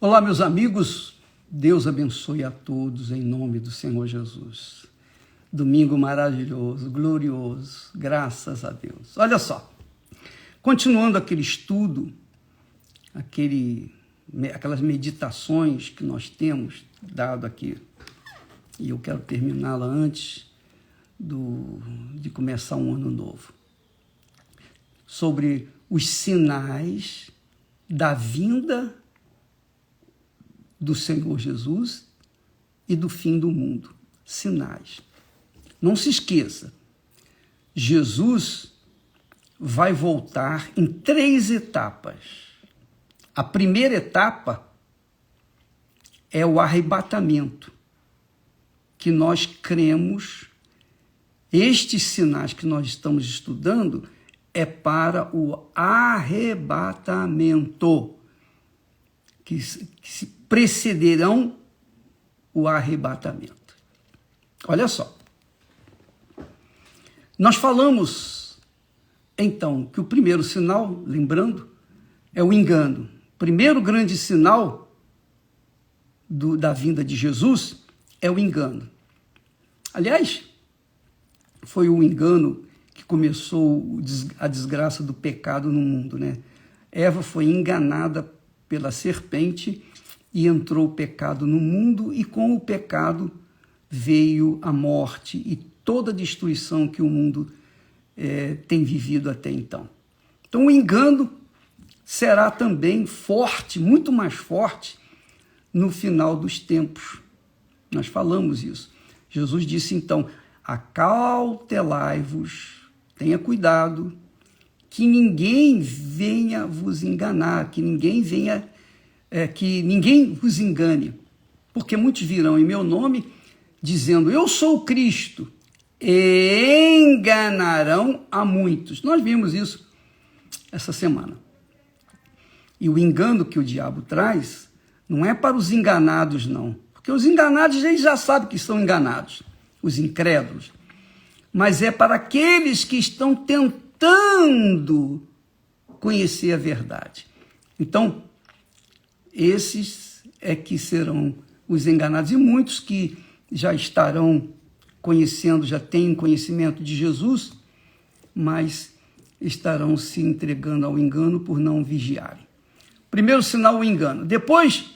Olá, meus amigos, Deus abençoe a todos em nome do Senhor Jesus. Domingo maravilhoso, glorioso, graças a Deus. Olha só, continuando aquele estudo, aquelas meditações que nós temos dado aqui, e eu quero terminá-la antes de começar um ano novo, sobre os sinais da vinda do Senhor Jesus e do fim do mundo. Sinais. Não se esqueça, Jesus vai voltar em 3 etapas. A primeira etapa é o arrebatamento, que nós cremos, estes sinais que nós estamos estudando, é para o arrebatamento, que se precederão o arrebatamento. Olha só. Nós falamos, então, que o primeiro sinal, lembrando, é o engano. O primeiro grande sinal da vinda de Jesus é o engano. Aliás, foi o engano que começou a desgraça do pecado no mundo, né? Eva foi enganada pela serpente e entrou o pecado no mundo, e com o pecado veio a morte e toda a destruição que o mundo tem vivido até então. Então o engano será também forte, muito mais forte, no final dos tempos. Nós falamos isso. Jesus disse então: acautelai-vos, tenha cuidado, que ninguém venha vos enganar, que ninguém vos engane, porque muitos virão em meu nome, dizendo, eu sou o Cristo, e enganarão a muitos. Nós vimos isso essa semana. E o engano que o diabo traz não é para os enganados, não, porque os enganados eles já sabem que estão enganados, os incrédulos, mas é para aqueles que estão tentando conhecer a verdade. Então, esses é que serão os enganados, e muitos que já estarão conhecendo, já têm conhecimento de Jesus, mas estarão se entregando ao engano por não vigiarem. Primeiro sinal, o engano. Depois,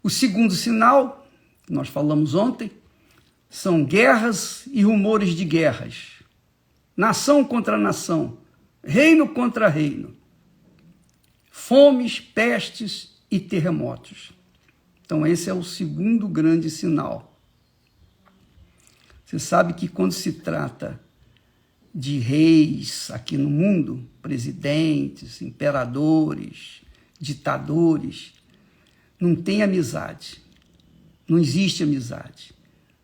o segundo sinal, que nós falamos ontem, são guerras e rumores de guerras. Nação contra nação, reino contra reino. Fomes, pestes e terremotos. Então esse é o segundo grande sinal. Você sabe que quando se trata de reis aqui no mundo, presidentes, imperadores, ditadores, não tem amizade, não existe amizade,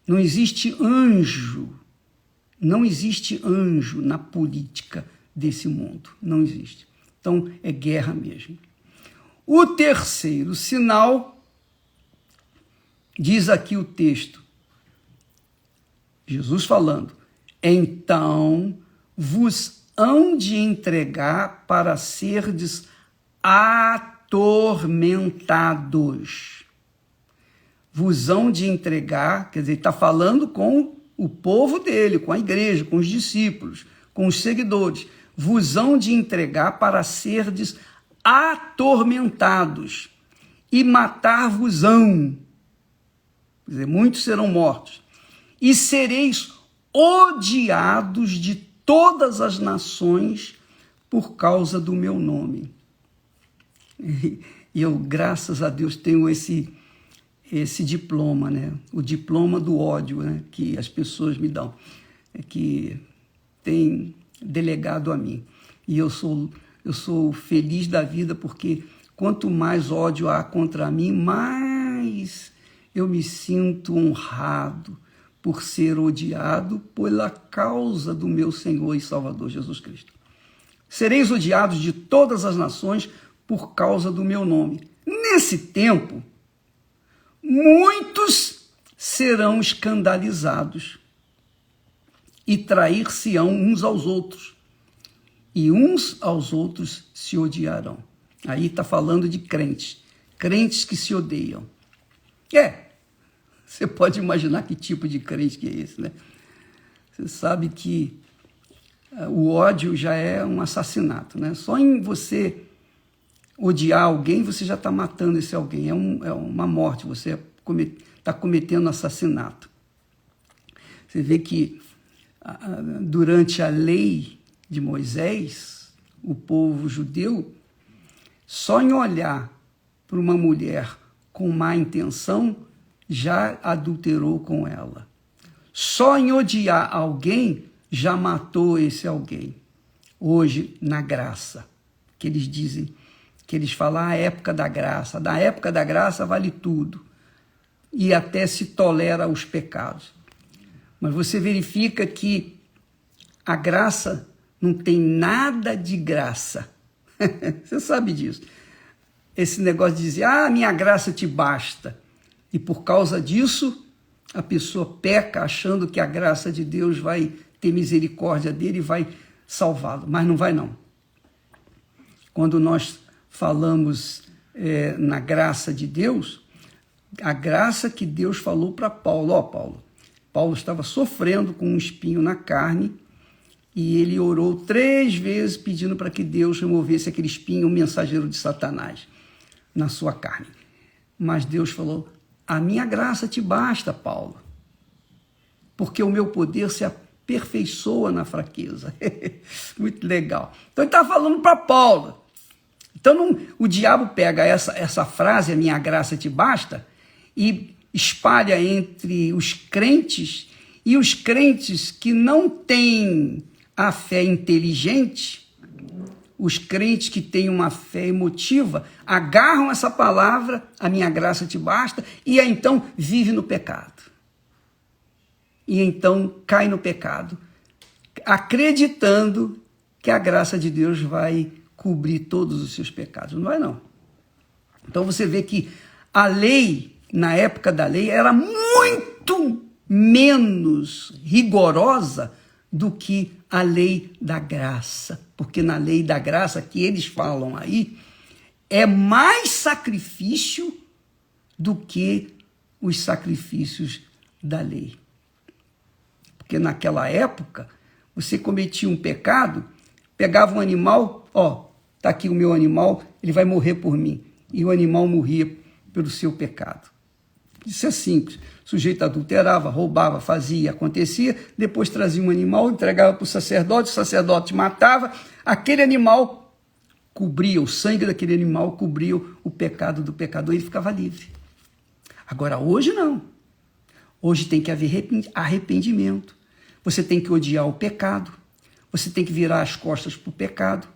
não existe anjo na política desse mundo, não existe. Então, é guerra mesmo. O terceiro sinal, diz aqui o texto, Jesus falando, então vos hão de entregar para serdes atormentados. Vos hão de entregar, quer dizer, está falando com o povo dele, com a igreja, com os discípulos, com os seguidores. Vos hão de entregar para serdes atormentados e matar-vos-ão. Quer dizer, muitos serão mortos. E sereis odiados de todas as nações por causa do meu nome. E eu, graças a Deus, tenho esse diploma, né? O diploma do ódio, né? Que as pessoas me dão, que tem delegado a mim. E eu sou feliz da vida, porque quanto mais ódio há contra mim, mais eu me sinto honrado por ser odiado pela causa do meu Senhor e Salvador Jesus Cristo. Sereis odiados de todas as nações por causa do meu nome. Nesse tempo, muitos serão escandalizados e trair-se-ão uns aos outros, e uns aos outros se odiarão. Aí está falando de crentes. crentes que se odeiam. Você pode imaginar que tipo de crente que é esse, né? Você sabe que o ódio já é um assassinato, né? Só em você odiar alguém, você já está matando esse alguém. É uma morte, você está cometendo assassinato. Você vê que durante a lei de Moisés, o povo judeu, só em olhar para uma mulher com má intenção, já adulterou com ela. Só em odiar alguém, já matou esse alguém. Hoje, na graça, que eles dizem, que eles falam a época da graça. Da época da graça vale tudo. E até se tolera os pecados. Mas você verifica que a graça não tem nada de graça. Você sabe disso. Esse negócio de dizer, minha graça te basta. E por causa disso, a pessoa peca achando que a graça de Deus vai ter misericórdia dele e vai salvá-lo. Mas não vai, não. Quando nós falamos na graça de Deus, a graça que Deus falou para Paulo. Paulo estava sofrendo com um espinho na carne e ele orou 3 vezes pedindo para que Deus removesse aquele espinho, o mensageiro de Satanás, na sua carne. Mas Deus falou, a minha graça te basta, Paulo, porque o meu poder se aperfeiçoa na fraqueza. Muito legal. Então ele estava falando para Paulo. Então o diabo pega essa frase, a minha graça te basta, e espalha entre os crentes, e os crentes que não têm a fé inteligente, os crentes que têm uma fé emotiva, agarram essa palavra, a minha graça te basta, e aí então vive no pecado. E então cai no pecado, acreditando que a graça de Deus vai cobrir todos os seus pecados. Não vai, não. Então você vê que a lei, na época da lei, era muito menos rigorosa do que a lei da graça. Porque na lei da graça, que eles falam aí, é mais sacrifício do que os sacrifícios da lei. Porque naquela época, você cometia um pecado, pegava um animal, está aqui o meu animal, ele vai morrer por mim. E o animal morria pelo seu pecado. Isso é simples. O sujeito adulterava, roubava, fazia, acontecia, depois trazia um animal, entregava para o sacerdote matava, aquele animal cobria, o sangue daquele animal cobria o pecado do pecador e ele ficava livre. Agora, hoje não. Hoje tem que haver arrependimento. Você tem que odiar o pecado. Você tem que virar as costas para o pecado.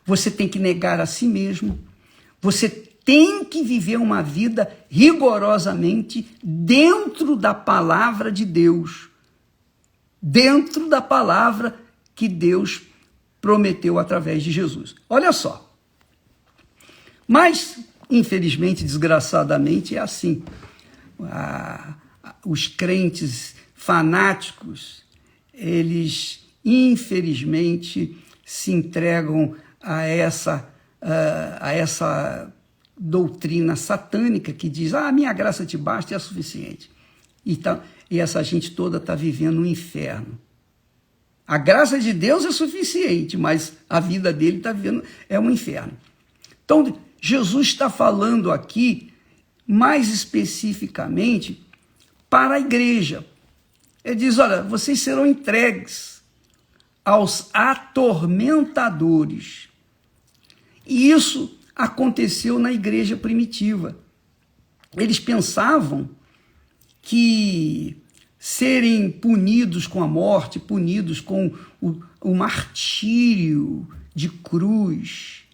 Você tem que negar a si mesmo. Você tem que viver uma vida rigorosamente dentro da palavra de Deus. Dentro da palavra que Deus prometeu através de Jesus. Olha só. Mas, infelizmente, desgraçadamente, é assim. Os crentes fanáticos, eles, infelizmente, se entregam a essa doutrina satânica que diz, minha graça te basta e é suficiente. E essa gente toda está vivendo um inferno. A graça de Deus é suficiente, mas a vida dele está vivendo um inferno. Então, Jesus está falando aqui, mais especificamente, para a igreja. Ele diz, olha, vocês serão entregues aos atormentadores. E isso aconteceu na igreja primitiva. Eles pensavam que serem punidos com a morte, punidos com o martírio de cruz,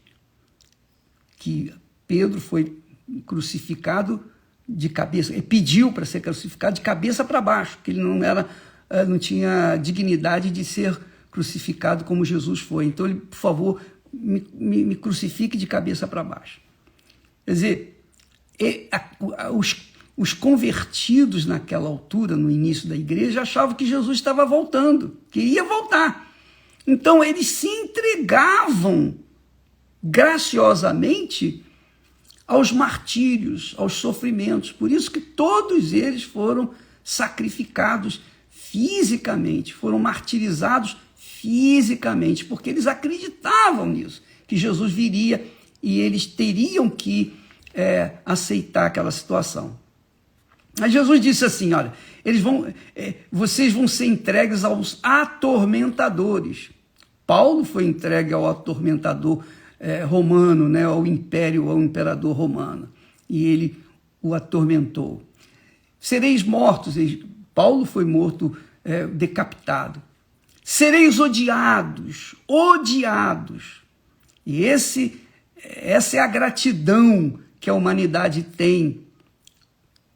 que Pedro foi crucificado de cabeça, ele pediu para ser crucificado de cabeça para baixo, que ele não tinha dignidade de ser crucificado como Jesus foi. Então ele, por favor, me crucifique de cabeça para baixo. Quer dizer, os convertidos naquela altura, no início da igreja, achavam que Jesus estava voltando, que ia voltar. Então eles se entregavam graciosamente aos martírios, aos sofrimentos. Por isso que todos eles foram sacrificados fisicamente, foram martirizados fisicamente, porque eles acreditavam nisso, que Jesus viria e eles teriam que aceitar aquela situação. Mas Jesus disse assim, olha, vocês vão ser entregues aos atormentadores. Paulo foi entregue ao atormentador romano, né, ao imperador romano, e ele o atormentou. Sereis mortos, Paulo foi morto, decapitado. Sereis odiados. E essa é a gratidão que a humanidade tem.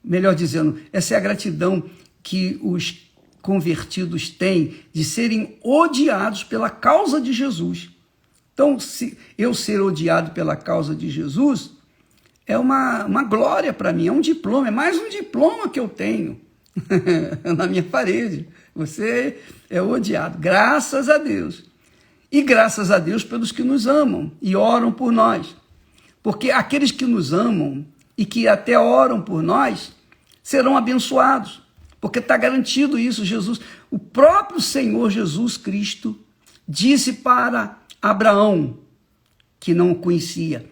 Melhor dizendo, essa é a gratidão que os convertidos têm de serem odiados pela causa de Jesus. Então, se eu ser odiado pela causa de Jesus, é uma glória para mim, é um diploma, é mais um diploma que eu tenho na minha parede. Você é odiado, graças a Deus. E graças a Deus pelos que nos amam e oram por nós. Porque aqueles que nos amam e que até oram por nós serão abençoados. Porque está garantido isso, Jesus. O próprio Senhor Jesus Cristo disse para Abraão, que não o conhecia: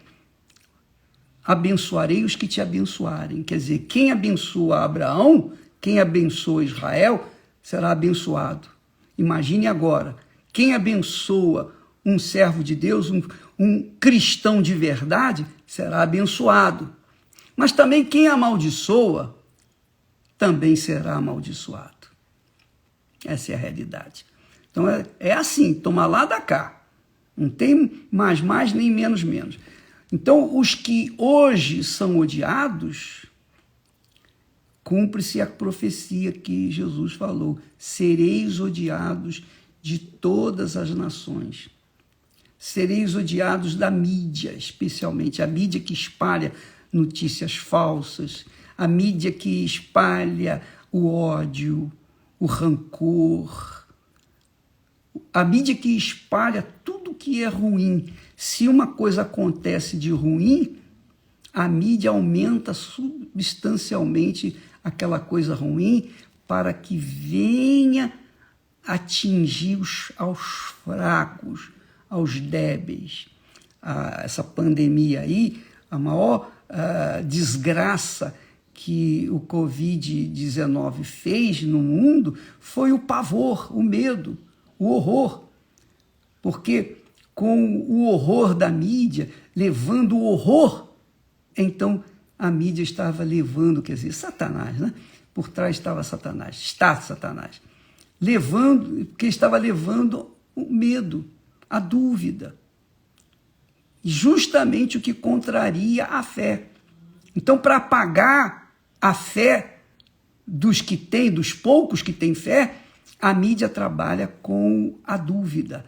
abençoarei os que te abençoarem. Quer dizer, quem abençoa Abraão, quem abençoa Israel, será abençoado. Imagine agora, quem abençoa um servo de Deus, um cristão de verdade, será abençoado. Mas também quem amaldiçoa, também será amaldiçoado. Essa é a realidade. Então é assim, toma lá da cá. Não tem mais nem menos. Então os que hoje são odiados, cumpre-se a profecia que Jesus falou: sereis odiados de todas as nações. Sereis odiados da mídia, especialmente a mídia que espalha notícias falsas, a mídia que espalha o ódio, o rancor, a mídia que espalha tudo que é ruim. Se uma coisa acontece de ruim, a mídia aumenta substancialmente aquela coisa ruim para que venha atingir aos fracos, aos débeis. Essa pandemia aí, a maior desgraça que o Covid-19 fez no mundo foi o pavor, o medo, o horror. Porque com o horror da mídia, levando o horror, então a mídia estava levando, quer dizer, Satanás, né? Por trás estava Satanás, está Satanás, porque estava levando o medo, a dúvida, justamente o que contraria a fé. Então, para apagar a fé dos poucos que têm fé, a mídia trabalha com a dúvida,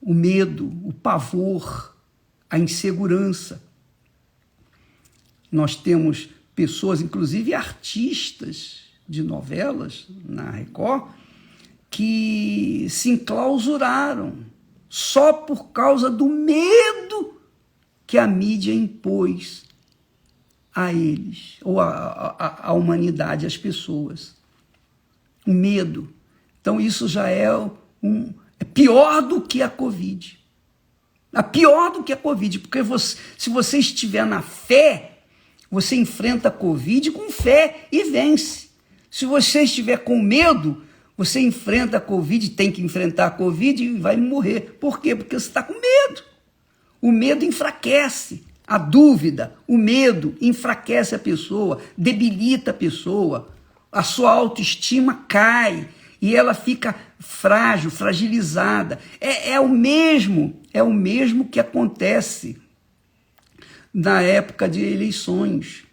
o medo, o pavor, a insegurança. Nós temos pessoas, inclusive artistas de novelas na Record, que se enclausuraram só por causa do medo que a mídia impôs a eles, ou a humanidade, às pessoas. O medo. Então isso já é pior do que a Covid. É pior do que a Covid, porque se você estiver na fé, você enfrenta a Covid com fé e vence. Se você estiver com medo, você enfrenta a Covid, tem que enfrentar a Covid e vai morrer. Por quê? Porque você está com medo. O medo enfraquece. A dúvida, o medo enfraquece a pessoa, debilita a pessoa. A sua autoestima cai e ela fica frágil, fragilizada. É o mesmo que acontece na época de eleições.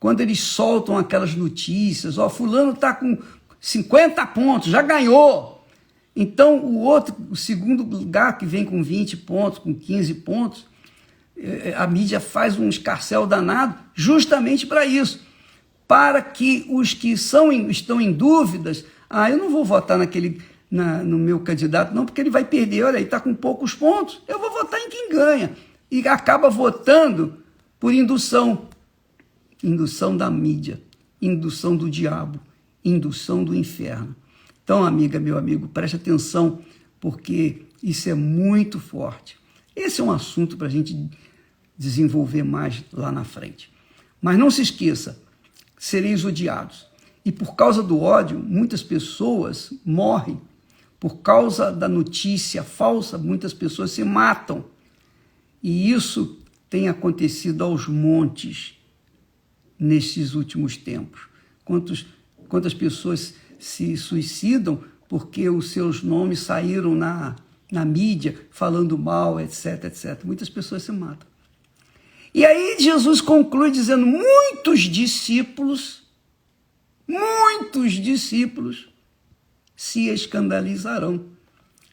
Quando eles soltam aquelas notícias, fulano está com 50 pontos, já ganhou. Então o segundo lugar, que vem com 20 pontos, com 15 pontos, a mídia faz um escarcéu danado justamente para isso, para que os que estão em dúvidas, eu não vou votar no meu candidato não, porque ele vai perder, olha, ele está com poucos pontos, eu vou votar em quem ganha. E acaba votando por indução. Indução da mídia, indução do diabo, indução do inferno. Então, amiga, meu amigo, preste atenção, porque isso é muito forte. Esse é um assunto para a gente desenvolver mais lá na frente. Mas não se esqueça, sereis odiados. E por causa do ódio, muitas pessoas morrem. Por causa da notícia falsa, muitas pessoas se matam. E isso tem acontecido aos montes nestes últimos tempos. Quantas pessoas se suicidam porque os seus nomes saíram na mídia, falando mal, etc, etc. Muitas pessoas se matam. E aí Jesus conclui dizendo, muitos discípulos se escandalizarão.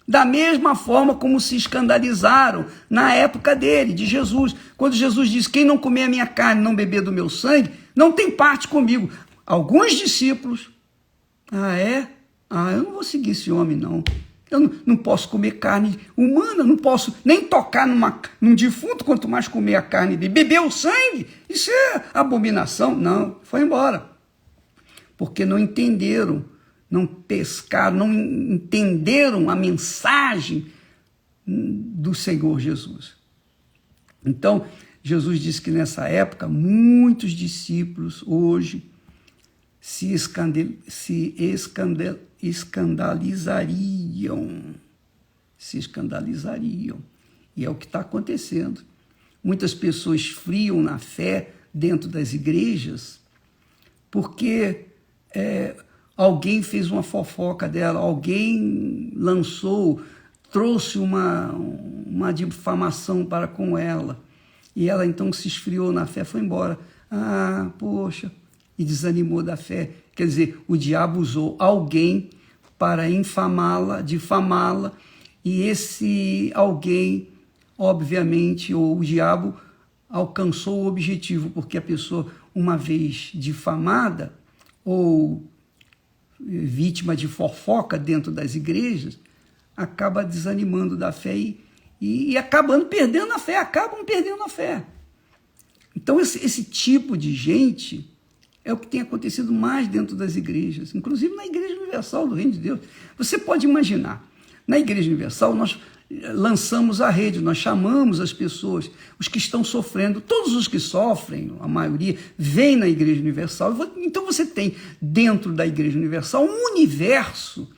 Da mesma forma como se escandalizaram na época dele, de Jesus. Quando Jesus disse, quem não comer a minha carne, não beber do meu sangue, não tem parte comigo. Alguns discípulos, eu não vou seguir esse homem, não. Eu não posso comer carne humana, não posso nem tocar num defunto, quanto mais comer a carne dele. Beber o sangue, isso é abominação. Não, foi embora. Porque não entenderam, não pescaram, não entenderam a mensagem do Senhor Jesus. Então, Jesus disse que nessa época, muitos discípulos hoje se escandalizariam. E é o que está acontecendo. Muitas pessoas esfriam na fé dentro das igrejas porque alguém fez uma fofoca dela, alguém trouxe uma difamação para com ela. E ela então se esfriou na fé, foi embora. Poxa, e desanimou da fé. Quer dizer, o diabo usou alguém para infamá-la, difamá-la, e esse alguém, obviamente, ou o diabo, alcançou o objetivo, porque a pessoa, uma vez difamada, ou vítima de fofoca dentro das igrejas, acaba desanimando da fé e acabam perdendo a fé. Então, esse tipo de gente é o que tem acontecido mais dentro das igrejas, inclusive na Igreja Universal do Reino de Deus. Você pode imaginar, na Igreja Universal nós lançamos a rede, nós chamamos as pessoas, os que estão sofrendo, todos os que sofrem, a maioria, vêm na Igreja Universal. Então você tem dentro da Igreja Universal um universo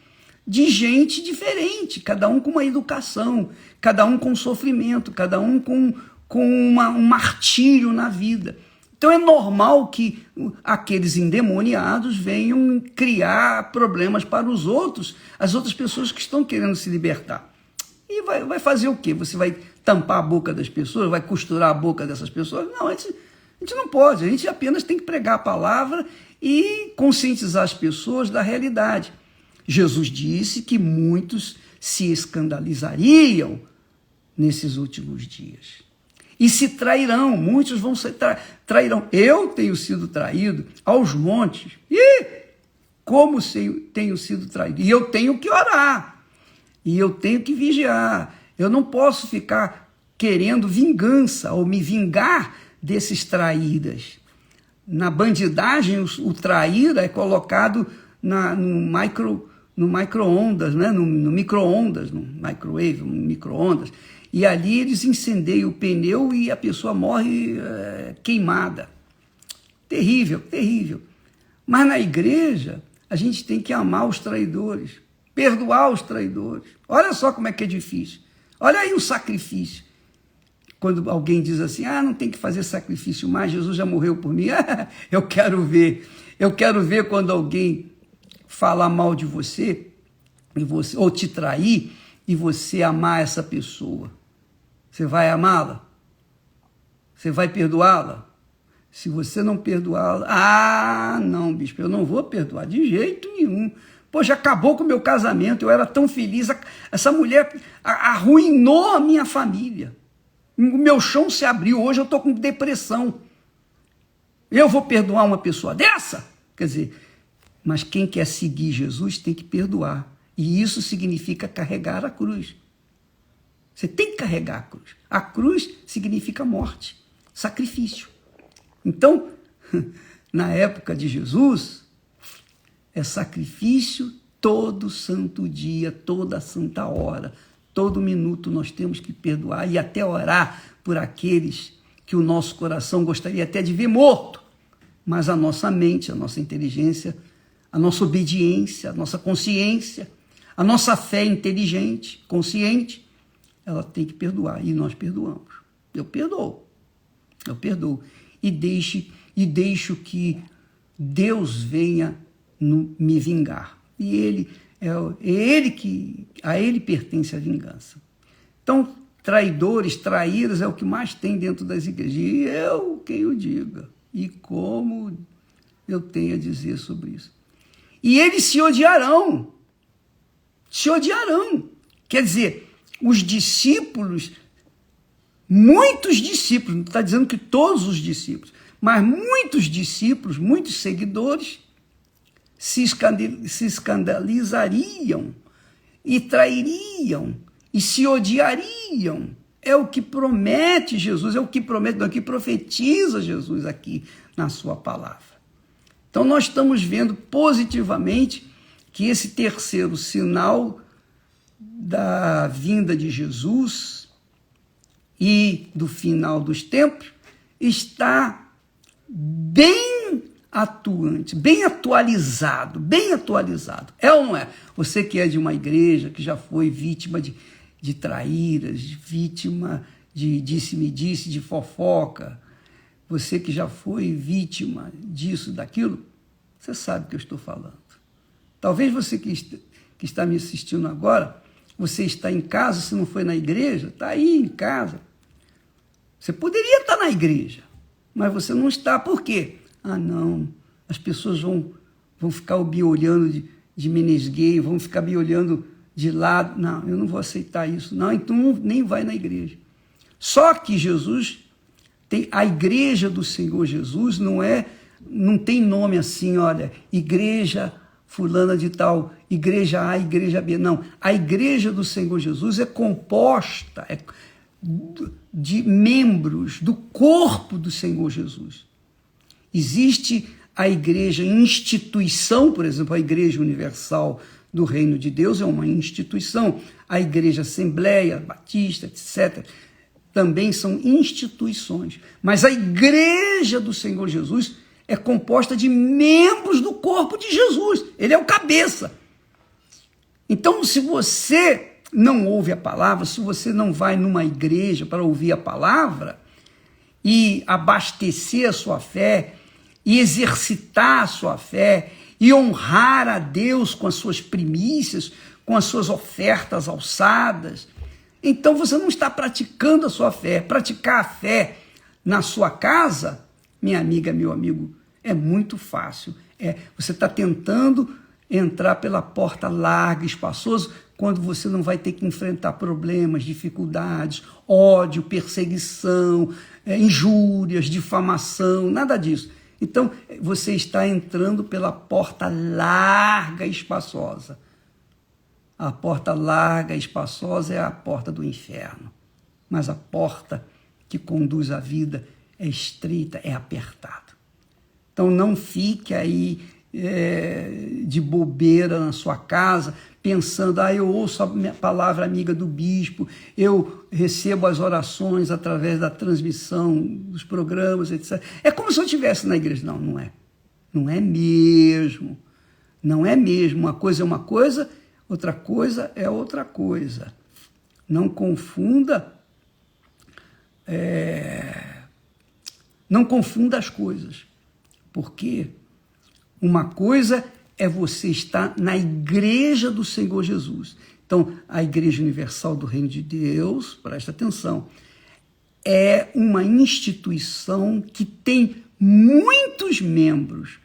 de gente diferente, cada um com uma educação, cada um com sofrimento, cada um com um martírio na vida. Então é normal que aqueles endemoniados venham criar problemas para as outras pessoas que estão querendo se libertar. E vai fazer o quê? Você vai tampar a boca das pessoas? Vai costurar a boca dessas pessoas? Não, a gente não pode. A gente apenas tem que pregar a palavra e conscientizar as pessoas da realidade. Jesus disse que muitos se escandalizariam nesses últimos dias. E se trairão, muitos vão se trairão. Eu tenho sido traído aos montes. Como tenho sido traído? E eu tenho que orar. E eu tenho que vigiar. Eu não posso ficar querendo vingança ou me vingar desses traídas. Na bandidagem, o traíra é colocado no micro-ondas, né? no micro-ondas, no microwave, no micro-ondas. E ali eles incendeiam o pneu e a pessoa morre queimada. Terrível, terrível. Mas na igreja, a gente tem que amar os traidores, perdoar os traidores. Olha só como é que é difícil. Olha aí o sacrifício. Quando alguém diz assim, não tem que fazer sacrifício mais, Jesus já morreu por mim. Eu quero ver. Eu quero ver quando alguém falar mal de você, ou te trair, e você amar essa pessoa. Você vai amá-la? Você vai perdoá-la? Se você não perdoá-la, não, bispo, eu não vou perdoar de jeito nenhum. Poxa, acabou com o meu casamento, eu era tão feliz, essa mulher arruinou a minha família. O meu chão se abriu, hoje eu estou com depressão. Eu vou perdoar uma pessoa dessa? Quer dizer, mas quem quer seguir Jesus tem que perdoar. E isso significa carregar a cruz. Você tem que carregar a cruz. A cruz significa morte. sacrifício. Então, na época de Jesus, é sacrifício todo santo dia, toda santa hora, todo minuto nós temos que perdoar e até orar por aqueles que o nosso coração gostaria até de ver morto, mas a nossa mente, a nossa inteligência, a nossa obediência, a nossa consciência, a nossa fé inteligente, consciente, ela tem que perdoar e nós perdoamos. Eu perdoo. E deixo que Deus venha me vingar. E a ele pertence a vingança. Então, traidores, traíras é o que mais tem dentro das igrejas. E eu, quem o diga, e como eu tenho a dizer sobre isso. E eles se odiarão. Quer dizer, os discípulos, muitos discípulos, não está dizendo que todos os discípulos, mas muitos discípulos, muitos seguidores, se escandalizariam e trairiam e se odiariam. É o que promete Jesus, é o que profetiza Jesus aqui na sua palavra. Então nós estamos vendo positivamente que esse terceiro sinal da vinda de Jesus e do final dos tempos está bem atuante, bem atualizado. É ou não é? Você que é de uma igreja, que já foi vítima de traíras, vítima de disse-me-disse, de fofoca, você que já foi vítima disso, daquilo, você sabe o que eu estou falando. Talvez você que está me assistindo agora, você está em casa, se não foi na igreja, está aí em casa. Você poderia estar na igreja, mas você não está. Por quê? Ah, não, as pessoas vão ficar me olhando de menesguei, vão ficar me olhando de lado. Não, eu não vou aceitar isso. Não, então nem vai na igreja. Só que Jesus, a igreja do Senhor Jesus não tem nome assim, olha, igreja fulana de tal, igreja A, igreja B. Não, a igreja do Senhor Jesus é composta de membros do corpo do Senhor Jesus. Existe a igreja instituição, por exemplo, a Igreja Universal do Reino de Deus é uma instituição, a Igreja Assembleia Batista, etc., também são instituições. Mas a igreja do Senhor Jesus é composta de membros do corpo de Jesus. Ele é o cabeça. Então, se você não ouve a palavra, se você não vai numa igreja para ouvir a palavra e abastecer a sua fé, e exercitar a sua fé, e honrar a Deus com as suas primícias, com as suas ofertas alçadas, então você não está praticando a sua fé. Praticar a fé na sua casa, minha amiga, meu amigo, é muito fácil. Você está tentando entrar pela porta larga, espaçosa, quando você não vai ter que enfrentar problemas, dificuldades, ódio, perseguição, injúrias, difamação, nada disso. Então, você está entrando pela porta larga e espaçosa. A porta larga e espaçosa é a porta do inferno. Mas a porta que conduz à vida é estreita, é apertada. Então, não fique aí de bobeira na sua casa, pensando, eu ouço a minha palavra amiga do bispo, eu recebo as orações através da transmissão dos programas, etc. É como se eu estivesse na igreja. Não, não é. Não é mesmo. Não é mesmo. Uma coisa é uma coisa, outra coisa é outra coisa. Não confunda, não confunda as coisas. Porque uma coisa é você estar na igreja do Senhor Jesus. Então, a Igreja Universal do Reino de Deus, presta atenção, é uma instituição que tem muitos membros,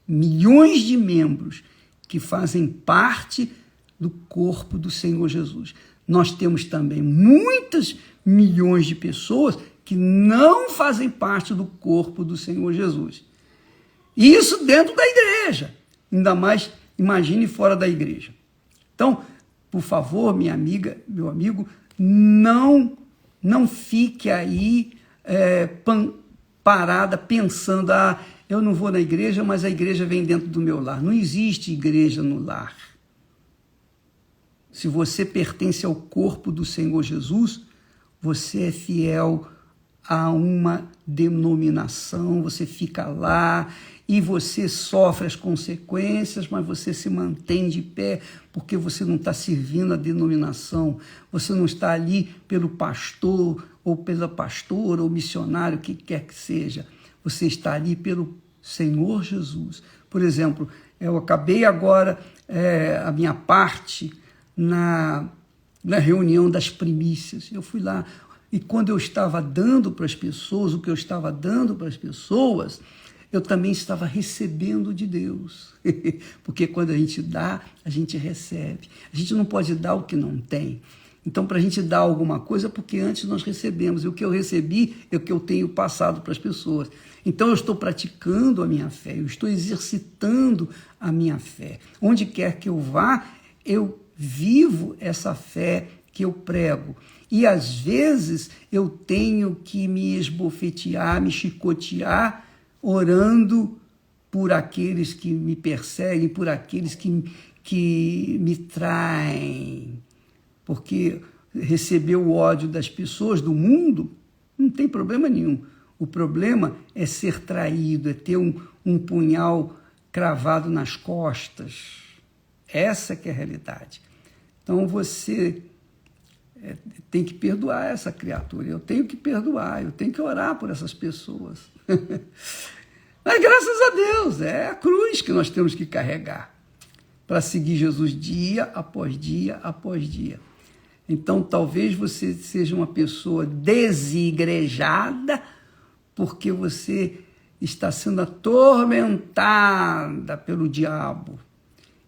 milhões de membros, que fazem parte do corpo do Senhor Jesus. Nós temos também muitas milhões de pessoas que não fazem parte do corpo do Senhor Jesus. Isso dentro da igreja. Ainda mais, imagine fora da igreja. Então, por favor, minha amiga, meu amigo, não fique aí parada pensando, eu não vou na igreja, mas a igreja vem dentro do meu lar. Não existe igreja no lar. Se você pertence ao corpo do Senhor Jesus, você é fiel a uma denominação, você fica lá e você sofre as consequências, mas você se mantém de pé porque você não está servindo a denominação, você não está ali pelo pastor ou pela pastora ou missionário, o que quer que seja, você está ali pelo Senhor Jesus. Por exemplo, eu acabei agora a minha parte na reunião das primícias, eu fui lá, e quando eu estava dando para as pessoas, o que eu estava dando para as pessoas, eu também estava recebendo de Deus. Porque quando a gente dá, a gente recebe. A gente não pode dar o que não tem. Então, para a gente dar alguma coisa, porque antes nós recebemos. E o que eu recebi é o que eu tenho passado para as pessoas. Então, eu estou praticando a minha fé, eu estou exercitando a minha fé. Onde quer que eu vá, eu vivo essa fé que eu prego. E às vezes eu tenho que me esbofetear, me chicotear, orando por aqueles que me perseguem, por aqueles que me traem. Porque receber o ódio das pessoas, do mundo, não tem problema nenhum. O problema é ser traído, é ter um punhal cravado nas costas. Essa que é a realidade. Então você tem que perdoar essa criatura, eu tenho que perdoar, eu tenho que orar por essas pessoas. Mas graças a Deus, é a cruz que nós temos que carregar para seguir Jesus dia após dia após dia. Então talvez você seja uma pessoa desigrejada porque você está sendo atormentada pelo diabo.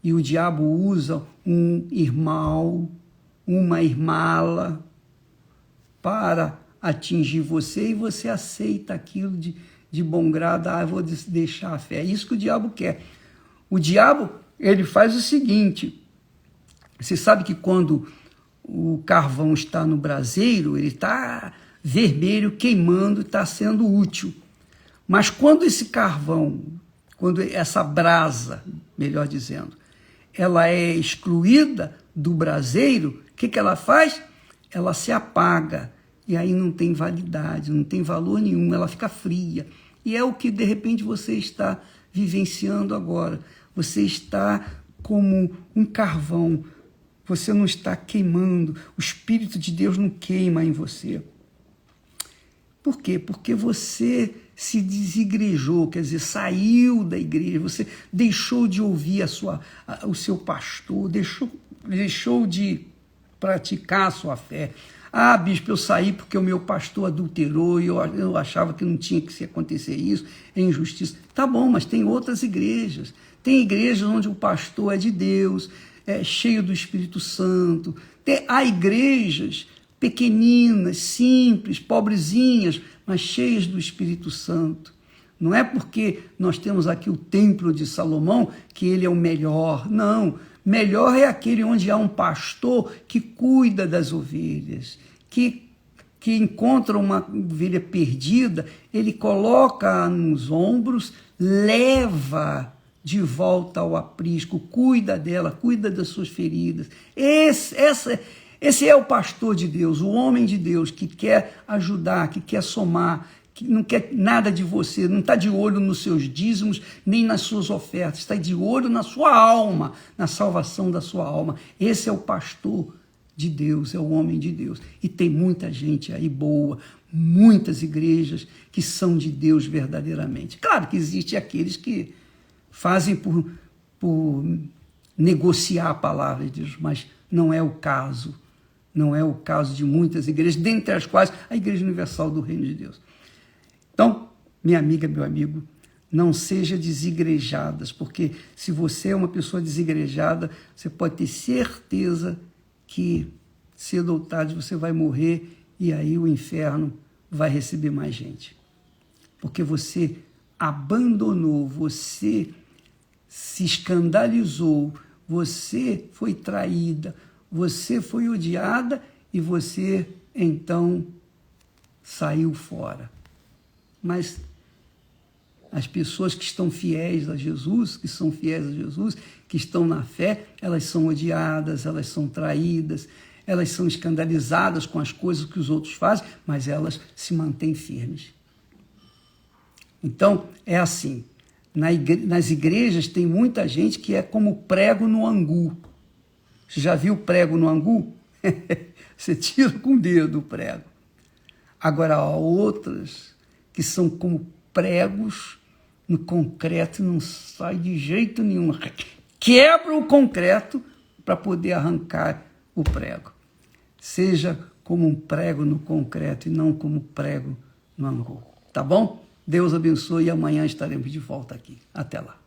E o diabo usa um irmão, uma irmã para atingir você e você aceita aquilo de bom grado, eu vou deixar a fé. É isso que o diabo quer. O diabo, ele faz o seguinte, você sabe que quando o carvão está no braseiro, ele está vermelho, queimando, está sendo útil. Mas quando esse carvão, quando essa brasa, melhor dizendo, ela é excluída do braseiro, o que ela faz? Ela se apaga, e aí não tem validade, não tem valor nenhum, ela fica fria. E é o que, de repente, você está vivenciando agora. Você está como um carvão, você não está queimando, o Espírito de Deus não queima em você. Por quê? Porque você se desigrejou, quer dizer, saiu da igreja, você deixou de ouvir o seu pastor, deixou de praticar a sua fé. Bispo, eu saí porque o meu pastor adulterou e eu achava que não tinha que acontecer isso, é injustiça. Tá bom, mas tem outras igrejas. Tem igrejas onde o pastor é de Deus, é cheio do Espírito Santo. Há igrejas pequeninas, simples, pobrezinhas, mas cheias do Espírito Santo. Não é porque nós temos aqui o templo de Salomão que ele é o melhor, não. Melhor é aquele onde há um pastor que cuida das ovelhas, que encontra uma ovelha perdida, ele coloca nos ombros, leva de volta ao aprisco, cuida dela, cuida das suas feridas. Esse é o pastor de Deus, o homem de Deus que quer ajudar, que quer somar, que não quer nada de você, não está de olho nos seus dízimos, nem nas suas ofertas, está de olho na sua alma, na salvação da sua alma. Esse é o pastor de Deus, é o homem de Deus. E tem muita gente aí boa, muitas igrejas que são de Deus verdadeiramente. Claro que existem aqueles que fazem por negociar a palavra de Deus, mas não é o caso. Não é o caso de muitas igrejas, dentre as quais a Igreja Universal do Reino de Deus. Então, minha amiga, meu amigo, não seja desigrejadas, porque se você é uma pessoa desigrejada, você pode ter certeza que cedo ou tarde você vai morrer e aí o inferno vai receber mais gente. Porque você abandonou, você se escandalizou, você foi traída, você foi odiada e você, então, saiu fora. Mas as pessoas que estão fiéis a Jesus, que são fiéis a Jesus, que estão na fé, elas são odiadas, elas são traídas, elas são escandalizadas com as coisas que os outros fazem, mas elas se mantêm firmes. Então, é assim, nas igrejas tem muita gente que é como prego no angu. Você já viu prego no angu? Você tira com o dedo o prego. Agora, há outras que são como pregos no concreto, não sai de jeito nenhum. Quebra o concreto para poder arrancar o prego. Seja como um prego no concreto e não como prego no angu. Tá bom? Deus abençoe e amanhã estaremos de volta aqui. Até lá.